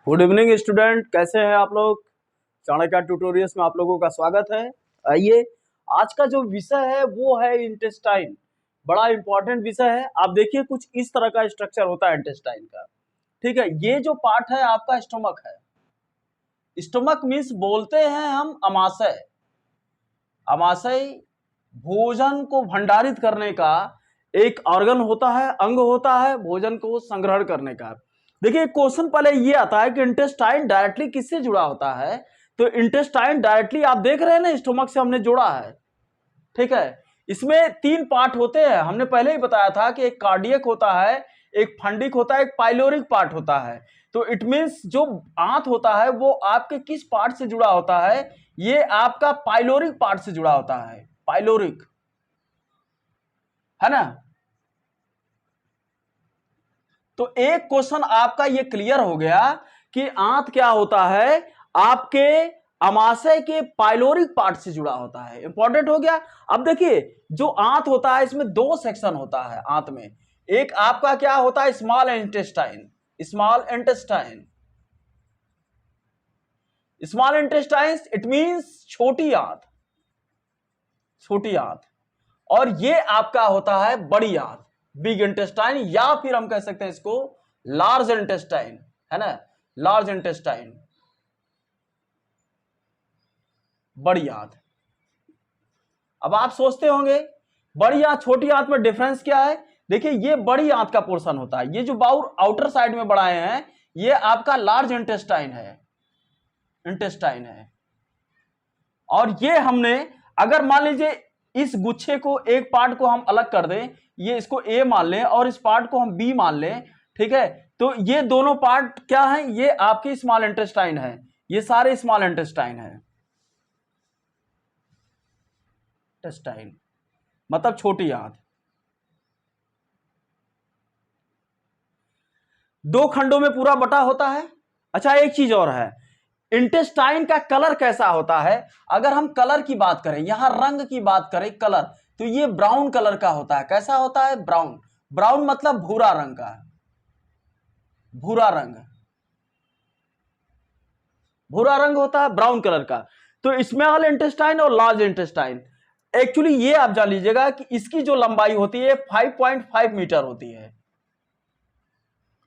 Good evening student, कैसे हैं आप लोग। चाणक्य ट्यूटोरियल्स में आप लोगों का स्वागत है। आइए, आज का जो विषय है वो है इंटेस्टाइन। बड़ा इंपॉर्टेंट विषय है। आप देखिए, कुछ इस तरह का स्ट्रक्चर होता है इंटेस्टाइन का। ठीक है, ये जो पार्ट है आपका स्टमक है। स्टमक मीन्स बोलते हैं हम अमाशय। अमाशय भोजन को भंडारित करने का एक ऑर्गन होता है, अंग होता है भोजन को संग्रहण करने का। देखिए, क्वेश्चन पहले ये आता है कि इंटेस्टाइन डायरेक्टली किससे जुड़ा होता है। तो इंटेस्टाइन डायरेक्टली आप देख रहे हैं ना, स्टमक से हमने जोड़ा है। ठीक है, इसमें तीन पार्ट होते हैं। हमने पहले ही बताया था कि एक कार्डियक होता है, एक फंडिक होता है, एक पाइलोरिक पार्ट होता है। तो इट मींस जो आंत होता है वो आपके किस पार्ट से जुड़ा होता है, ये आपका पाइलोरिक पार्ट से जुड़ा होता है। पाइलोरिक है ना। तो एक क्वेश्चन आपका ये क्लियर हो गया कि आंत क्या होता है, आपके अमाशय के पाइलोरिक पार्ट से जुड़ा होता है। इंपॉर्टेंट हो गया। अब देखिए, जो आंत होता है इसमें दो सेक्शन होता है आंत में। एक आपका क्या होता है, small intestine. Small intestine, small intestine it means छोटी आंत, छोटी आंत। और ये आपका होता है बड़ी आंत, बिग इंटेस्टाइन, या फिर हम कह सकते हैं इसको लार्ज इंटेस्टाइन, है ना। लार्ज इंटेस्टाइन, बड़ी आंत। अब आप सोचते होंगे बड़ी आंत छोटी आंत में डिफरेंस क्या है। देखिए, ये बड़ी आंत का पोर्शन होता है। ये जो बाउल आउटर साइड में बढ़ाए हैं ये आपका लार्ज इंटेस्टाइन है, इंटेस्टाइन है। और ये हमने, अगर मान लीजिए इस गुच्छे को, एक पार्ट को हम अलग कर दें, ये इसको ए मान लें और इस पार्ट को हम बी मान लें, ठीक है, तो ये दोनों पार्ट क्या है, ये आपकी स्मॉल इंटेस्टाइन है। ये सारे स्मॉल इंटेस्टाइन है। इंटेस्टाइन मतलब छोटी आंत। दो खंडों में पूरा बटा होता है। अच्छा, एक चीज और है, इंटेस्टाइन का कलर कैसा होता है। अगर हम कलर की बात करें, यहां रंग की बात करें, कलर, तो ये ब्राउन कलर का होता है। कैसा होता है, ब्राउन। ब्राउन मतलब भूरा रंग का, भूरा रंग, भूरा रंग होता है ब्राउन कलर का। तो स्मॉल इंटेस्टाइन और लार्ज इंटेस्टाइन, एक्चुअली ये आप जान लीजिएगा कि इसकी जो लंबाई होती है 5.5 मीटर होती है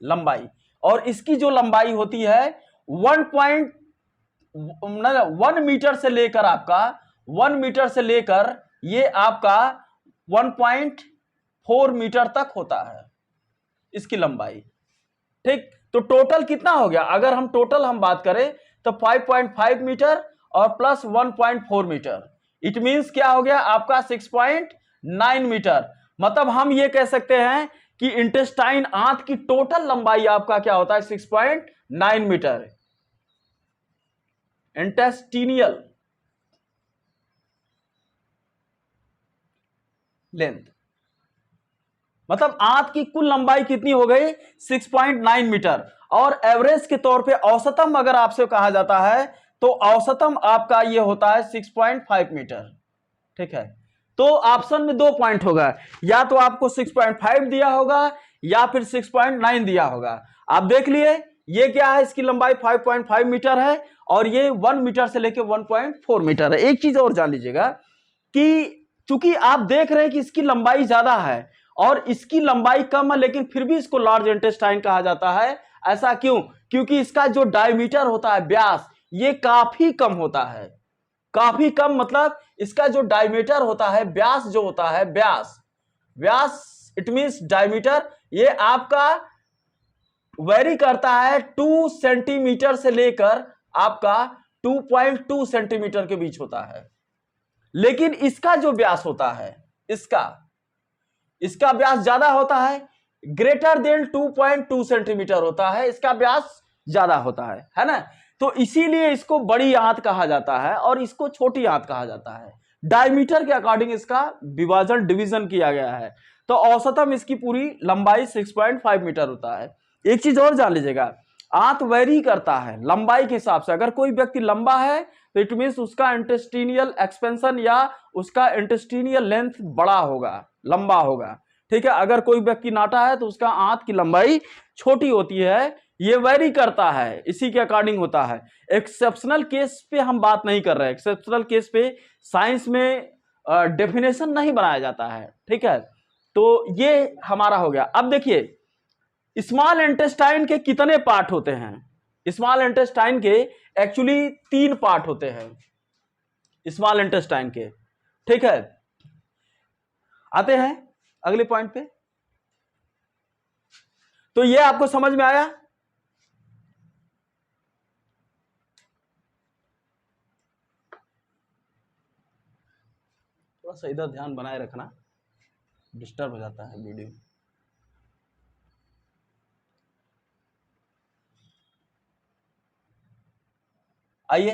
लंबाई, और इसकी जो लंबाई होती है 1 मीटर से लेकर आपका 1 मीटर से लेकर ये आपका 1.4 मीटर तक होता है इसकी लंबाई। ठीक, तो टोटल कितना हो गया, अगर हम टोटल हम बात करें तो 5.5 मीटर और प्लस 1.4 मीटर, इट मींस क्या हो गया आपका 6.9 मीटर। मतलब हम ये कह सकते हैं कि इंटेस्टाइन आंत की टोटल लंबाई आपका क्या होता है, 6.9 मीटर। इंटेस्टिनियल लेंथ, मतलब आंत की कुल लंबाई कितनी हो गई, 6.9 मीटर। और एवरेज के तौर पे औसतम अगर आपसे कहा जाता है तो औसतम आपका ये होता है 6.5 मीटर। ठीक है, तो ऑप्शन में 2 पॉइंट होगा, या तो आपको 6.5 दिया होगा या फिर 6.9 दिया होगा। आप देख लिए, ये क्या है, इसकी लंबाई 5.5 मीटर है और ये 1 मीटर से लेकर 1.4 मीटर है। एक चीज और जान लीजिएगा कि चूंकि आप देख रहे हैं कि इसकी लंबाई ज्यादा है और इसकी लंबाई कम है, लेकिन फिर भी इसको लार्ज इंटेस्टाइन कहा जाता है। ऐसा क्यों, क्योंकि इसका जो डायमीटर होता है, व्यास, ये काफी कम होता है। काफी कम मतलब इसका जो डायमीटर होता है, व्यास जो होता है, व्यास, व्यास इट मींस डायमीटर, ये आपका वेरी करता है 2 सेंटीमीटर से लेकर आपका 2.2 सेंटीमीटर के बीच होता है। लेकिन इसका जो व्यास होता है, इसका व्यास ज्यादा होता है, ग्रेटर देन 2.2 सेंटीमीटर होता है, इसका व्यास ज्यादा होता है ना। तो इसीलिए इसको बड़ी आंत कहा जाता है और इसको छोटी आंत कहा जाता है। डायमीटर के अकॉर्डिंग इसका विभाजन, डिवीजन किया गया है। तो औसतम इसकी पूरी लंबाई 6.5 मीटर होता है। एक चीज और जान लीजिएगा, आंत वेरी करता है लंबाई के हिसाब से। अगर कोई व्यक्ति लंबा है तो इट मींस उसका इंटेस्टिनियल एक्सपेंशन या उसका इंटेस्टिनियल लेंथ बड़ा होगा, लंबा होगा। ठीक है, अगर कोई व्यक्ति नाटा है तो उसका आंत की लंबाई छोटी होती है। ये वेरी करता है, इसी के अकॉर्डिंग होता है। एक्सेप्शनल केस पे हम बात नहीं कर रहे हैं, एक्सेप्शनल केस पे साइंस में डेफिनेशन नहीं बनाया जाता है, ठीक है। तो ये हमारा हो गया। अब देखिए स्मॉल इंटेस्टाइन के कितने पार्ट होते हैं। स्मॉल इंटेस्टाइन के एक्चुअली 3 पार्ट होते हैं स्मॉल इंटेस्टाइन के, ठीक है। आते हैं अगले पॉइंट पे। तो ये आपको समझ में आया। थोड़ा सा इधर ध्यान बनाए रखना, डिस्टर्ब हो जाता है वीडियो। आइए,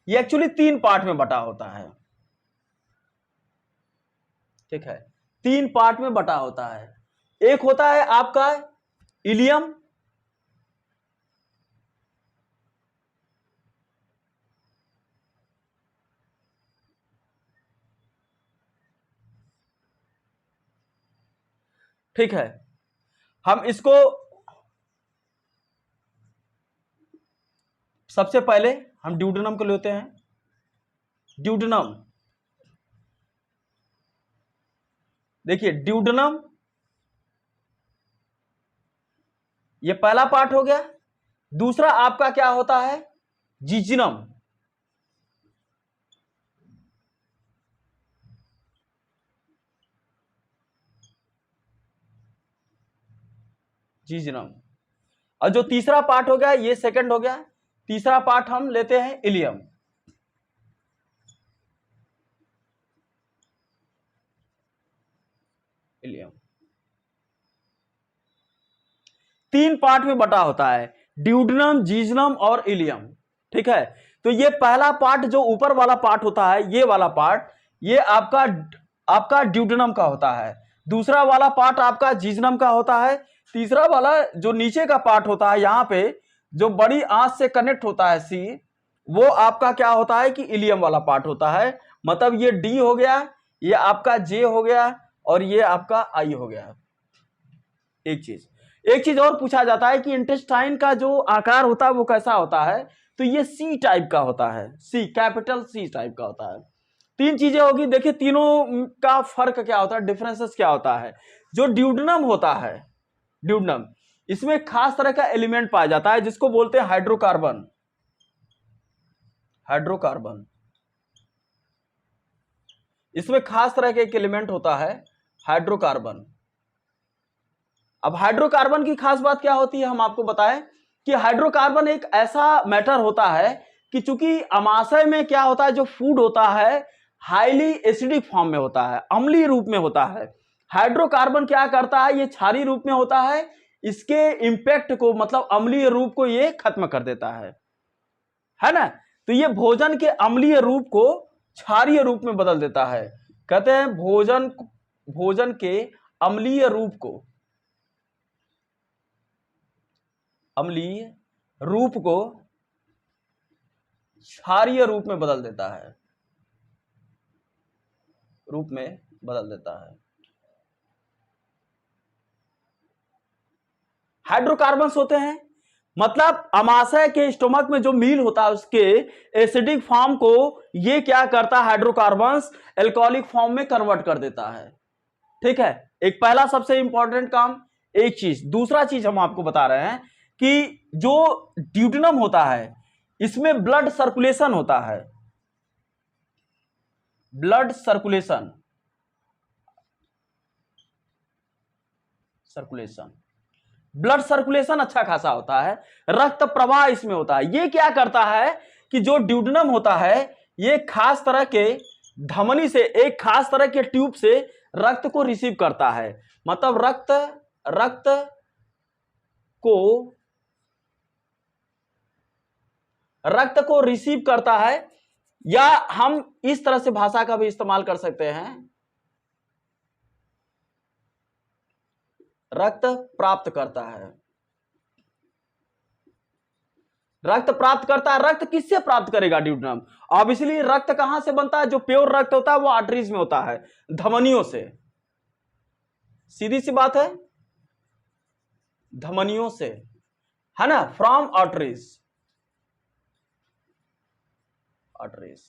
ये एक्चुअली 3 पार्ट में बटा होता है, ठीक है। 3 पार्ट में बटा होता है। एक होता है आपका इलियम, ठीक है। हम इसको सबसे पहले हम ड्यूडेनम को लेते हैं। ड्यूडेनम, देखिए ड्यूडेनम ये पहला पार्ट हो गया। दूसरा आपका क्या होता है, जीजिनम। जीजिनम। और जो तीसरा पार्ट हो गया ये सेकंड हो गया। तीसरा पार्ट हम लेते हैं इलियम। इलियम 3 पार्ट में बटा होता है, ड्यूडेनम, जीजनम और इलियम, ठीक है। तो ये पहला पार्ट जो ऊपर वाला पार्ट होता है, ये वाला पार्ट, ये आपका ड्यूडेनम का होता है। दूसरा वाला पार्ट आपका जीजनम का होता है। तीसरा वाला जो नीचे का पार्ट होता है, यहां पे जो बड़ी आंच से कनेक्ट होता है सी, वो आपका क्या होता है कि इलियम वाला पार्ट होता है। मतलब ये डी हो गया, ये आपका जे हो गया और ये आपका आई हो गया। एक चीज और पूछा जाता है कि इंटेस्टाइन का जो आकार होता है वो कैसा होता है, तो ये सी टाइप का होता है, सी, कैपिटल सी टाइप का होता है। 3 चीजें होगी। देखिए तीनों का फर्क क्या होता है, डिफरेंसेस क्या होता है। जो ड्यूडेनम होता है, ड्यूडेनम, इसमें खास तरह का एलिमेंट पाया जाता है जिसको बोलते हैं हाइड्रोकार्बन। हाइड्रोकार्बन, इसमें खास तरह का एक एलिमेंट होता है हाइड्रोकार्बन। अब हाइड्रोकार्बन की खास बात क्या होती है, हम आपको बताएं कि हाइड्रोकार्बन एक ऐसा मैटर होता है कि चूंकि अमाशय में क्या होता है, जो फूड होता है हाईली एसिडिक फॉर्म में होता है, अम्लीय रूप में होता है। हाइड्रोकार्बन क्या करता है, ये क्षारीय रूप में होता है, इसके इंपैक्ट को, मतलब अम्लीय रूप को ये खत्म कर देता है ना। तो ये भोजन के अम्लीय रूप को क्षारीय रूप में बदल देता है। कहते हैं भोजन के अम्लीय रूप को, अम्लीय रूप को क्षारीय रूप में बदल देता है, रूप में बदल देता है। हाइड्रोकार्बन्स होते हैं, मतलब अमाशय के स्टोमक में जो मील होता है उसके एसिडिक फॉर्म को ये क्या करता है, हाइड्रोकार्बन्स एल्कोहलिक फॉर्म में कन्वर्ट कर देता है, ठीक है। एक पहला सबसे इंपॉर्टेंट काम, एक चीज। दूसरा चीज हम आपको बता रहे हैं कि जो ड्यूडेनम होता है इसमें ब्लड सर्कुलेशन होता है, ब्लड सर्कुलेशन, ब्लड सर्कुलेशन अच्छा खासा होता है, रक्त प्रवाह इसमें होता है। ये क्या करता है कि जो ड्यूडेनम होता है ये खास तरह के धमनी से, एक खास तरह के ट्यूब से रक्त को रिसीव करता है। मतलब रक्त को रिसीव करता है, या हम इस तरह से भाषा का भी इस्तेमाल कर सकते हैं, रक्त प्राप्त करता है। रक्त प्राप्त करता है। रक्त किससे प्राप्त करेगा ड्यूडेनम? ऑब्वियसली रक्त कहां से बनता है, जो प्योर रक्त होता है वो आर्टरीज में होता है, धमनियों से। सीधी सी बात है, धमनियों से। है ना, फ्रॉम आर्टरीज, आर्टरीज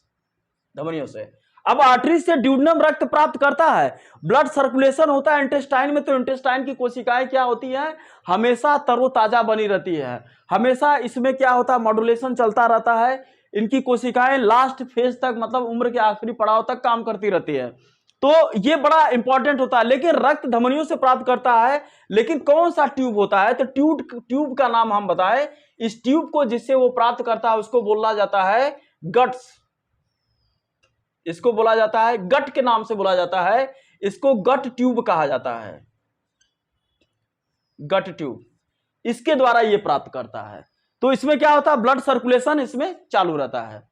धमनियों से। अब आर्टरीज से ड्यूडेनम रक्त प्राप्त करता है, ब्लड सर्कुलेशन होता है इंटेस्टाइन में, तो इंटेस्टाइन की कोशिकाएं क्या होती हैं, हमेशा तरोताजा बनी रहती है, हमेशा इसमें क्या होता है, मॉड्यूलेशन चलता रहता है, इनकी कोशिकाएं लास्ट फेज तक, मतलब उम्र के आखिरी पड़ाव तक काम करती रहती है। तो ये बड़ा इंपॉर्टेंट होता है। लेकिन रक्त धमनियों से प्राप्त करता है, लेकिन कौन सा ट्यूब होता है, तो ट्यूब का नाम हम बताएं। इस ट्यूब को जिससे वो प्राप्त करता है उसको बोला जाता है गट्स, इसको बोला जाता है गट के नाम से बोला जाता है, इसको गट ट्यूब कहा जाता है, गट ट्यूब, इसके द्वारा ये प्राप्त करता है। तो इसमें क्या होता है, ब्लड सर्कुलेशन इसमें चालू रहता है।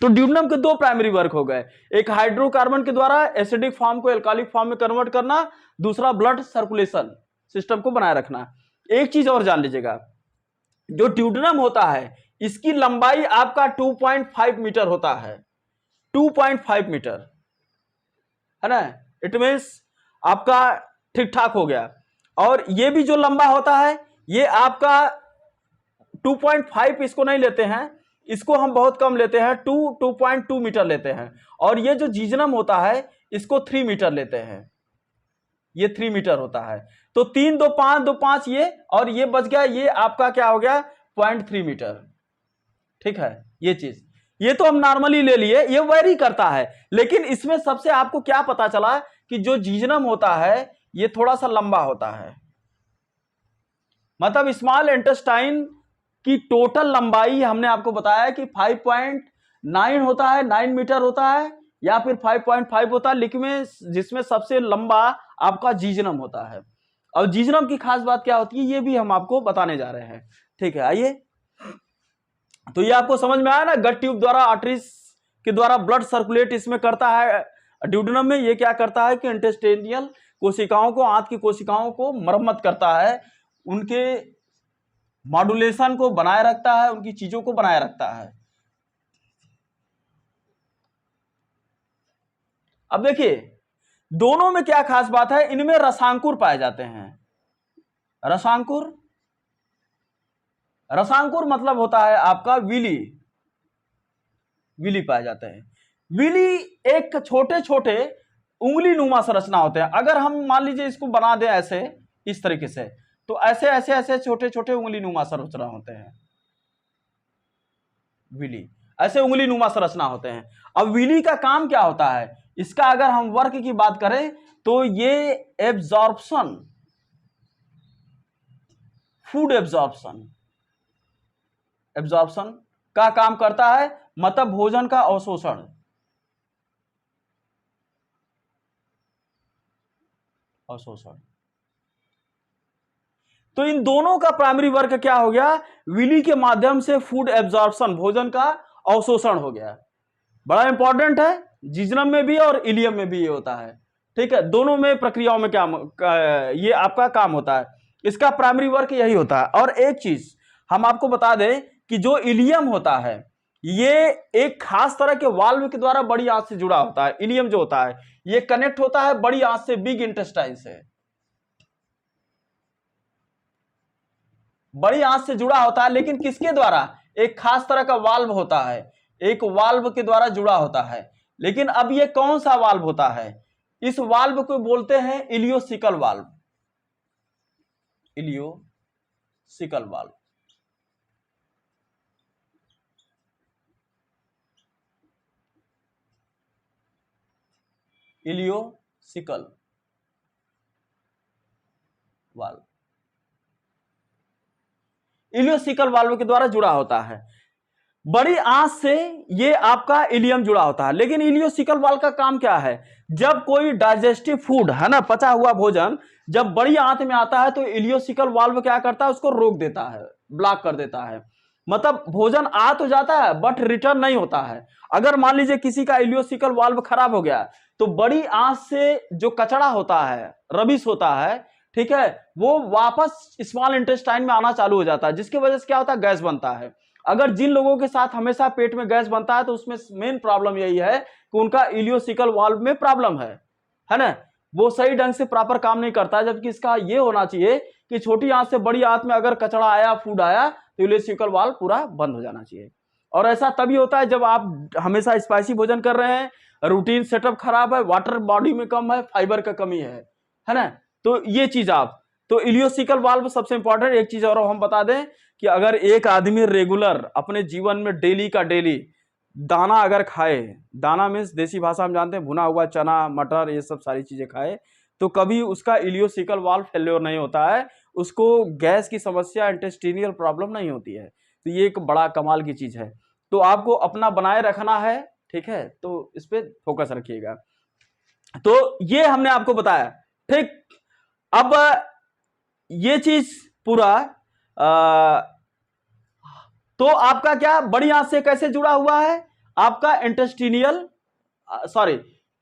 तो ड्यूडेनम के दो प्राइमरी वर्क हो गए, एक हाइड्रोकार्बन के द्वारा एसिडिक फॉर्म को एल्कालिक फॉर्म में कन्वर्ट करना, दूसरा ब्लड सर्कुलेशन सिस्टम को बनाए रखना। एक चीज और जान लीजिएगा, जो ड्यूडेनम होता है इसकी लंबाई आपका 2.5 मीटर होता है, 2.5 मीटर, है ना, इट मीन्स आपका ठीक ठाक हो गया। और ये भी जो लंबा होता है ये आपका 2.5 इसको नहीं लेते हैं, इसको हम बहुत कम लेते हैं, 2.2 मीटर लेते हैं। और ये जो जीजनम होता है इसको 3 मीटर लेते हैं, ये 3 मीटर होता है। तो 3 2 5 2 5 ये, और ये बच गया, ये आपका क्या हो गया 0.3 मीटर, ठीक है। ये चीज ये तो हम नॉर्मली ले लिए, ये वेरी करता है। लेकिन इसमें सबसे आपको क्या पता चला कि जो जीजनम होता है ये थोड़ा सा लंबा होता है, मतलब स्मॉल इंटेस्टाइन की टोटल लंबाई हमने आपको बताया कि 5.9 होता है, 9 मीटर होता है, या फिर 5.5 होता है, लेकिन जिसमें सबसे लंबा आपका जीजनम होता है। और जीजनम की खास बात क्या होती है ये भी हम आपको बताने जा रहे हैं, ठीक है। आइए, तो ये आपको समझ में आया ना, गट ट्यूब द्वारा आर्टरीज के द्वारा ब्लड सर्कुलेट इसमें करता है ड्यूडेनम में। ये क्या करता है कि इंटेस्टाइनल कोशिकाओं को, आंत की कोशिकाओं को मरम्मत करता है, उनके मॉड्यूलेशन को बनाए रखता है, उनकी चीजों को बनाए रखता है। अब देखिए दोनों में क्या खास बात है, इनमें रसांकुर पाए जाते हैं। रसांकुर, रसांकुर मतलब होता है आपका विली, विली पाए जाते हैं। विली एक छोटे छोटे उंगली नुमा संरचना होते हैं। अगर हम मान लीजिए इसको बना दें ऐसे, इस तरीके से, तो ऐसे ऐसे ऐसे छोटे छोटे उंगली नुमा संरचना होते हैं, विली ऐसे उंगली नुमा संरचना होते हैं। अब विली का काम क्या होता है, इसका अगर हम वर्क की बात करें तो ये एब्जॉर्प्शन, फूड एब्जॉर्प्शन, एब्जॉर्प्शन का काम करता है, मतलब भोजन का अवशोषण, अवशोषण। तो इन दोनों का प्राइमरी वर्क क्या हो गया, विली के माध्यम से फूड एब्जॉर्प्शन, भोजन का अवशोषण हो गया। बड़ा इंपॉर्टेंट है, जीजनम में भी और इलियम में भी ये होता है, ठीक है। दोनों में प्रक्रियाओं में क्या ये आपका काम होता है, इसका प्राइमरी वर्क यही होता है। और एक चीज हम आपको बता दें कि जो इलियम होता है ये एक खास तरह के वाल्व के द्वारा बड़ी आंत से जुड़ा होता है। इलियम जो होता है ये कनेक्ट होता है बड़ी आंत से, बिग इंटेस्टाइन से, बड़ी आंत से जुड़ा होता है। लेकिन किसके द्वारा, एक खास तरह का वाल्व होता है, एक वाल्व के द्वारा जुड़ा होता है। लेकिन अब ये कौन सा वाल्व होता है, इस वाल्व को बोलते हैं ileocaecal valve, ileocaecal valve. Ileocaecal valve, ileocaecal valve के द्वारा जुड़ा होता है। बड़ी आंत से ये आपका इलियम जुड़ा होता है। लेकिन इलियोसिकल वाल्व का काम क्या है, जब कोई डाइजेस्टिव फूड है ना, पचा हुआ भोजन जब बड़ी आंत में आता है तो इलियोसिकल वाल्व क्या करता है, उसको रोक देता है, ब्लॉक कर देता है। मतलब भोजन आ तो जाता है बट रिटर्न नहीं होता है। अगर मान लीजिए किसी का इलियोसिकल वाल्व खराब हो गया तो बड़ी आंत से जो कचरा होता है, रबिश होता है, ठीक है, वो वापस स्मॉल इंटेस्टाइन में आना चालू हो जाता है, जिसकी वजह से क्या होता है, गैस बनता है। अगर जिन लोगों के साथ हमेशा पेट में गैस बनता है तो उसमें मेन प्रॉब्लम यही है कि उनका इलियोसिकल वाल्व में प्रॉब्लम है ना, वो सही ढंग से प्रॉपर काम नहीं करता। जबकि इसका ये होना चाहिए कि छोटी आंत से बड़ी आंत में अगर कचरा आया, फूड आया, तो इलियोसिकल वाल्व पूरा बंद हो जाना चाहिए। और ऐसा तभी होता है जब आप हमेशा स्पाइसी भोजन कर रहे हैं, रूटीन सेटअप खराब है, वाटर बॉडी में कम है, फाइबर का कमी है ना, तो ये चीज आप, तो इलियोसिकल वाल्व सबसे इंपॉर्टेंट। एक चीज और हम बता दें कि अगर एक आदमी रेगुलर अपने जीवन में डेली का डेली दाना अगर खाए, दाना मीन्स देसी भाषा में जानते हैं भुना हुआ चना, मटर, ये सब सारी चीजें खाए, तो कभी उसका इलियोसिकल वाल्व फेल्योर नहीं होता है, उसको गैस की समस्या, इंटेस्टिनियल प्रॉब्लम नहीं होती है। तो ये एक बड़ा कमाल की चीज है। तो आपको अपना बनाए रखना है, ठीक है, तो इस पे फोकस रखिएगा। तो ये हमने आपको बताया, ठीक। अब ये चीज पूरा तो आपका क्या बड़ी आंत से कैसे जुड़ा हुआ है, आपका इंटेस्टिनियल सॉरी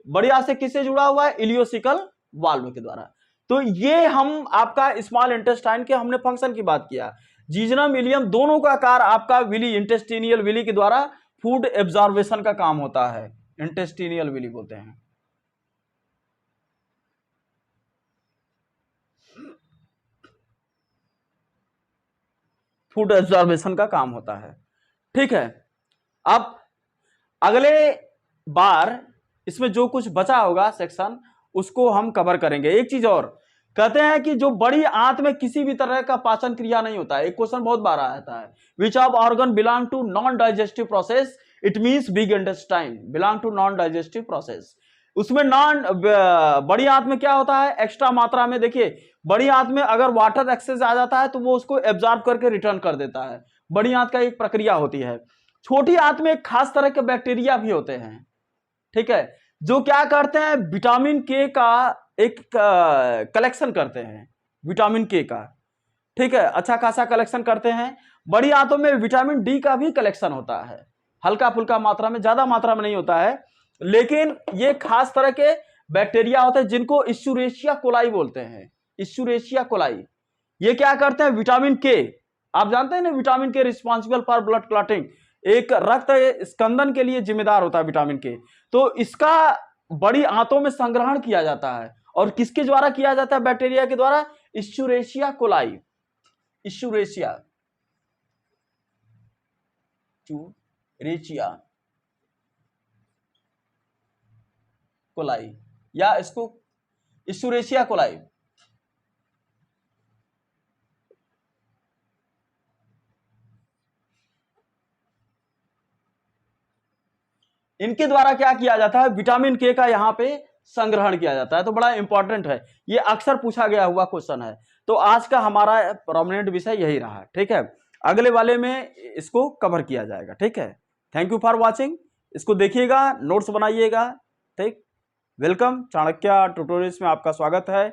बड़ी आंत से किससे जुड़ा हुआ है, इलियोसिकल वाल्व के द्वारा। तो ये हम आपका स्मॉल इंटेस्टाइन के हमने फंक्शन की बात किया। जीजनम, इलियम दोनों का कार्य आपका विली, इंटेस्टिनियल विली के द्वारा फूड एब्जॉर्बेशन का काम होता है, इंटेस्टिनियल विली बोलते हैं। फूड एब्जॉर्बेशन का काम होता है, ठीक है। अब अगले बार इसमें जो कुछ बचा होगा सेक्शन, उसको हम कवर करेंगे। एक चीज और कहते हैं कि जो बड़ी आंत में किसी भी तरह का पाचन क्रिया नहीं होता है। एक क्वेश्चन बहुत बार आता है, which of organ belong to non digestive process, it means big intestine belong to non digestive process. उसमें बड़ी आंत में क्या होता है, एक्स्ट्रा मात्रा में, देखिए बड़ी आंत में अगर वाटर एक्सेस आ जाता है तो वो उसको एब्जॉर्ब करके रिटर्न कर देता है, बड़ी आंत का एक प्रक्रिया होती है। छोटी आंत में एक खास तरह के बैक्टीरिया भी होते हैं, ठीक है, जो क्या करते हैं, विटामिन के का एक कलेक्शन करते हैं, विटामिन के का, ठीक है, अच्छा खासा कलेक्शन करते हैं। बड़ी आंतों में विटामिन डी का भी कलेक्शन होता है, हल्का फुल्का मात्रा में, ज्यादा मात्रा में नहीं होता है, लेकिन ये खास तरह के बैक्टीरिया होते हैं जिनको इश्चुरेशिया कोलाई बोलते हैं, इश्चुरेशिया कोलाई। ये क्या करते हैं, विटामिन के, आप जानते हैं ना, विटामिन के रिस्पॉन्सिबल फॉर ब्लड क्लॉटिंग, एक रक्त स्कंदन के लिए जिम्मेदार होता है विटामिन के। तो इसका बड़ी आंतों में संग्रहण किया जाता है, और किसके द्वारा किया जाता है, बैक्टीरिया के द्वारा, इश्चुरेशिया कोलाई, इश्चुरेशिया कोलाई, या इसको इश्चुरेशिया कोलाई। इनके द्वारा क्या किया जाता है, विटामिन के का यहां पे संग्रहण किया जाता है। तो बड़ा इंपॉर्टेंट है, ये अक्सर पूछा गया हुआ क्वेश्चन है। तो आज का हमारा प्रोमिनेंट विषय यही रहा, ठीक है। अगले वाले में इसको कवर किया जाएगा, ठीक है। थैंक यू फॉर वॉचिंग, इसको देखिएगा, नोट्स बनाइएगा, ठीक। वेलकम, चाणक्य ट्यूटोरियल्स में आपका स्वागत है।